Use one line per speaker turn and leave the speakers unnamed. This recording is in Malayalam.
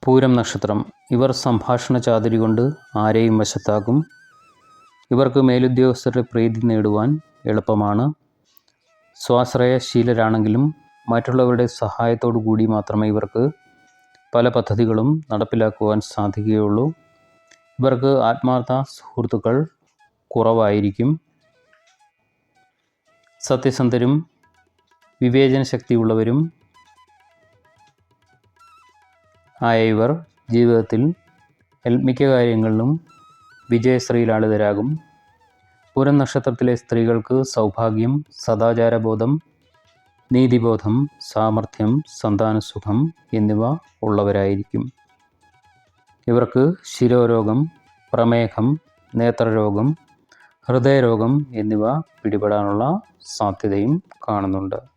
പൂരം നക്ഷത്രം. ഇവർ സംഭാഷണ ചാതുരി കൊണ്ട് ആരെയും വശത്താക്കും. ഇവർക്ക് മേലുദ്യോഗസ്ഥരുടെ പ്രീതി നേടുവാൻ എളുപ്പമാണ്. സ്വാശ്രയശീലരാണെങ്കിലും മറ്റുള്ളവരുടെ സഹായത്തോടു കൂടി മാത്രമേ ഇവർക്ക് പല പദ്ധതികളും നടപ്പിലാക്കുവാൻ സാധിക്കുകയുള്ളൂ. ഇവർക്ക് ആത്മാർത്ഥ സുഹൃത്തുക്കൾ കുറവായിരിക്കും. സത്യസന്ധരും വിവേചന ശക്തിയുള്ളവരും ആയ ഇവർ ജീവിതത്തിൽ മിക്ക കാര്യങ്ങളിലും വിജയശ്രീലാളിതരാകും. പൂരം നക്ഷത്രത്തിലെ സ്ത്രീകൾക്ക് സൗഭാഗ്യം, സദാചാരബോധം, നീതിബോധം, സാമർഥ്യം, സന്താനസുഖം എന്നിവ ഉള്ളവരായിരിക്കും. ഇവർക്ക് ശിരോരോഗം, പ്രമേഹം, നേത്രരോഗം, ഹൃദയരോഗം എന്നിവ പിടിപെടാനുള്ള സാധ്യതയും കാണുന്നുണ്ട്.